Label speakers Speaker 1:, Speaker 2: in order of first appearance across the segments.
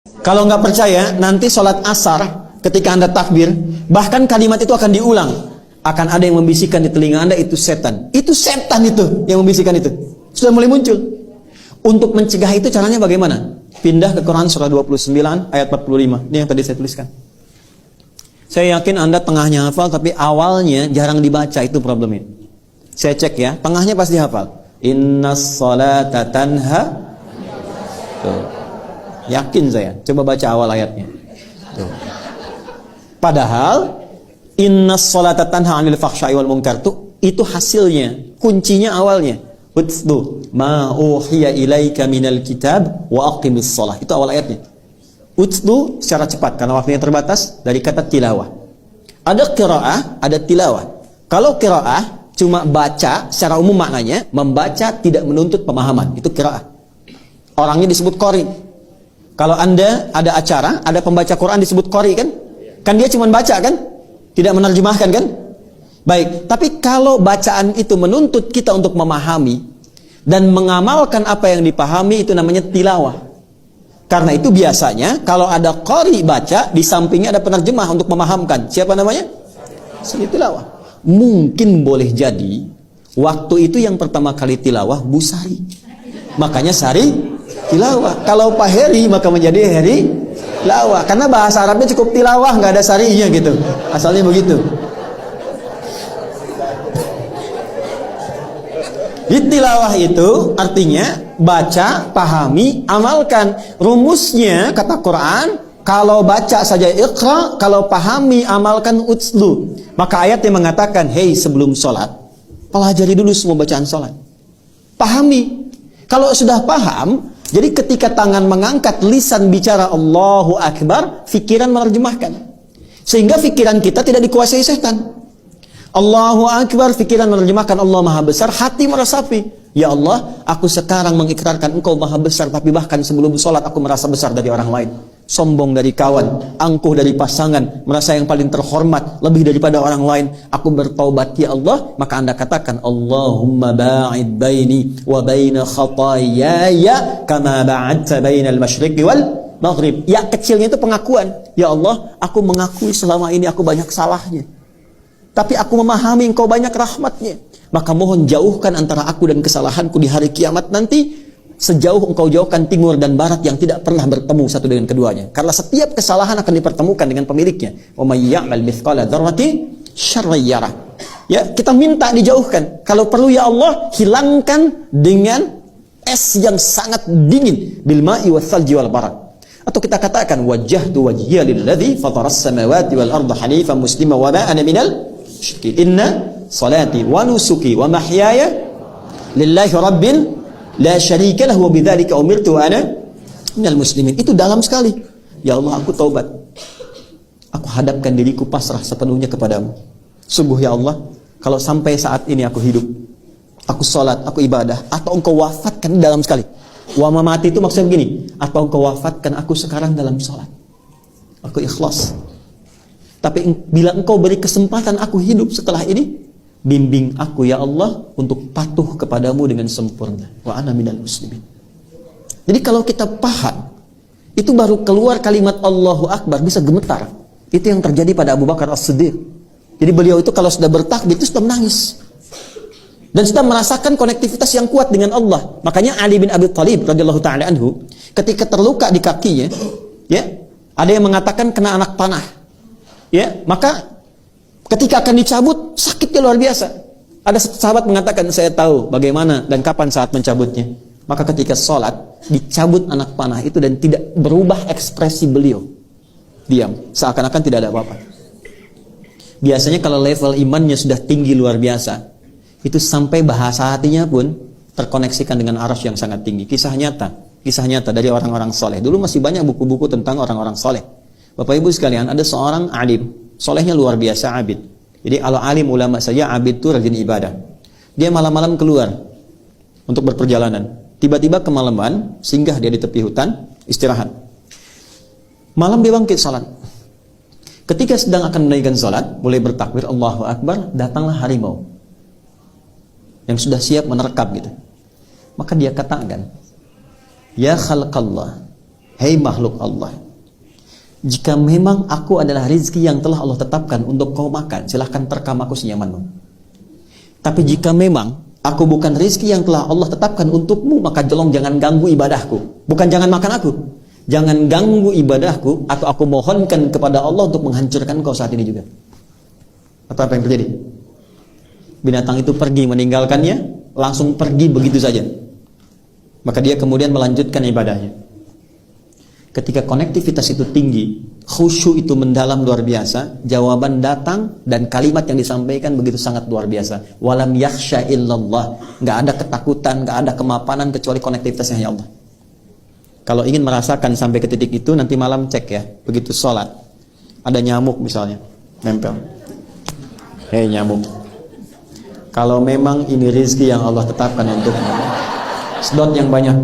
Speaker 1: Kalau nggak percaya, nanti sholat asar ketika Anda takbir, bahkan kalimat itu akan diulang. Akan ada yang membisikkan di telinga Anda, itu setan. Itu setan itu yang membisikkan itu. Sudah mulai muncul. Untuk mencegah itu caranya bagaimana? Pindah ke Quran surah 29 ayat 45. Ini yang tadi saya tuliskan. Saya yakin Anda tengahnya hafal, tapi awalnya jarang dibaca, itu problemnya. Saya cek ya, tengahnya pasti hafal. Innas salata tanha. Tuh. Yakin saya. Coba baca awal ayatnya. Tuh. Padahal innas salata tanha 'anil fahsya'i wal munkar itu hasilnya, kuncinya awalnya. Utlu ma uhiya ilaika minal kitab wa aqimis shalah. Itu awal ayatnya. Utlu secara cepat karena waktunya terbatas, dari kata tilawah. Ada qiraah, ada tilawah. Kalau qiraah cuma baca secara umum maknanya, membaca tidak menuntut pemahaman. Itu qiraah. Orangnya disebut qari. Kalau Anda ada acara, ada pembaca Quran disebut qari kan? Kan dia cuma baca kan? Tidak menerjemahkan kan? Baik, tapi kalau bacaan itu menuntut kita untuk memahami dan mengamalkan apa yang dipahami, itu namanya tilawah. Karena itu biasanya kalau ada qari baca, di sampingnya ada penerjemah untuk memahamkan. Siapa namanya? Seni tilawah. Mungkin boleh jadi waktu itu yang pertama kali tilawah Bu Sari. Makanya Sari tilawah. Kalau Pak Heri maka menjadi Heri tilawah. Karena bahasa Arabnya cukup tilawah, nggak ada sarinya gitu. Asalnya begitu. Tilawah itu artinya baca, pahami, amalkan. Rumusnya kata Quran, kalau baca saja iqra, kalau pahami, amalkan utslu. Maka ayat yang mengatakan, hei sebelum sholat, pelajari dulu semua bacaan sholat. Pahami. Kalau sudah paham, jadi ketika tangan mengangkat, lisan bicara Allahu Akbar, fikiran menerjemahkan. Sehingga fikiran kita tidak dikuasai setan. Allahu Akbar, fikiran menerjemahkan Allah Maha Besar, hati meresapi. Ya Allah, aku sekarang mengikrarkan Engkau Maha Besar, tapi bahkan sebelum sholat aku merasa besar dari orang lain. Sombong dari kawan, angkuh dari pasangan, merasa yang paling terhormat, lebih daripada orang lain. Aku bertaubat ya Allah, maka Anda katakan, Allahumma ba'id baini wa baina khatayaya kama ba'adta bainal masyriqi wal maghrib. Ya kecilnya itu pengakuan. Ya Allah, aku mengakui selama ini aku banyak salahnya. Tapi aku memahami Engkau banyak rahmatnya. Maka mohon jauhkan antara aku dan kesalahanku di hari kiamat nanti, sejauh Engkau jauhkan timur dan barat yang tidak pernah bertemu satu dengan keduanya. Karena setiap kesalahan akan dipertemukan dengan pemiliknya. Wa may ya'mal mithqala dzarratin syarran yarah. Ya, kita minta dijauhkan. Kalau perlu ya Allah, hilangkan dengan es yang sangat dingin, bil ma'i wath thalji wal barad. Atau kita katakan wajjahtu wajhiya lilladzi fataras samawati wal arda hanifan muslima wa ma ana minal inna salati wa nusuki wa mahyaya lillahi rabbil la syarika lahu wa bidzalika umirtu wa ana minal muslimin. Itu dalam sekali. Ya Allah, aku taubat. Aku hadapkan diriku pasrah sepenuhnya kepadamu. Sungguh ya Allah, kalau sampai saat ini aku hidup, aku sholat, aku ibadah, atau Engkau wafatkan dalam sekali. Wa mamati itu maksudnya begini, atau Engkau wafatkan aku sekarang dalam sholat, aku ikhlas. Tapi bila Engkau beri kesempatan aku hidup setelah ini, bimbing aku ya Allah untuk patuh kepadamu dengan sempurna. Wa ana minal muslimin. Jadi kalau kita paham, itu baru keluar kalimat Allahu Akbar bisa gemetar. Itu yang terjadi pada Abu Bakar As-Siddiq. Jadi beliau itu kalau sudah bertakbir itu sudah menangis. Dan sudah merasakan konektivitas yang kuat dengan Allah. Makanya Ali bin Abi Thalib radhiyallahu taala anhu, ketika terluka di kakinya, ya, ada yang mengatakan kena anak panah. Ya, maka ketika akan dicabut, sakitnya luar biasa. Ada sahabat mengatakan, saya tahu bagaimana dan kapan saat mencabutnya. Maka ketika sholat, dicabut anak panah itu dan tidak berubah ekspresi beliau. Diam, seakan-akan tidak ada apa-apa. Biasanya kalau level imannya sudah tinggi luar biasa, itu sampai bahasa hatinya pun terkoneksikan dengan arasy yang sangat tinggi. Kisah nyata dari orang-orang soleh. Dulu masih banyak buku-buku tentang orang-orang soleh. Bapak Ibu sekalian, ada seorang alim, solehnya luar biasa, abid. Jadi kalau alim ulama saja, abid itu rajin ibadah. Dia malam-malam keluar untuk berperjalanan. Tiba-tiba kemalaman, singgah dia di tepi hutan, istirahat. Malam dia bangkit salat. Ketika sedang akan menaikkan salat, mulai bertakbir Allahu Akbar, datanglah harimau yang sudah siap menerkam gitu. Maka dia katakan, ya khalqallah, hei makhluk Allah, jika memang aku adalah rizki yang telah Allah tetapkan untuk kau makan, silahkan terkam aku senyamanmu. Tapi jika memang aku bukan rizki yang telah Allah tetapkan untukmu, maka tolong jangan ganggu ibadahku. Bukan jangan makan aku, jangan ganggu ibadahku, atau aku mohonkan kepada Allah untuk menghancurkan kau saat ini juga. Atau apa yang terjadi? Binatang itu pergi meninggalkannya, langsung pergi begitu saja. Maka dia kemudian melanjutkan ibadahnya. Ketika konektivitas itu tinggi, khusyuk itu mendalam luar biasa, jawaban datang dan kalimat yang disampaikan begitu sangat luar biasa. Walam yakhsha illallah. Nggak ada ketakutan, nggak ada kemapanan kecuali konektivitasnya hanya Allah. Kalau ingin merasakan sampai ke titik itu, nanti malam cek ya. Begitu sholat, ada nyamuk misalnya, nempel. Hei nyamuk, kalau memang ini rizki yang Allah tetapkan untukmu, sedot yang banyak.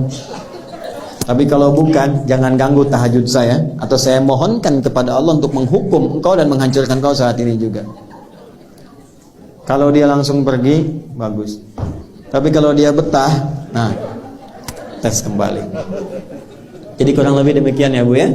Speaker 1: Tapi kalau bukan, jangan ganggu tahajud saya, atau saya mohonkan kepada Allah untuk menghukum engkau dan menghancurkan kau saat ini juga. Kalau dia langsung pergi, bagus. Tapi kalau dia betah, nah, tes kembali. Jadi kurang lebih demikian ya Bu ya.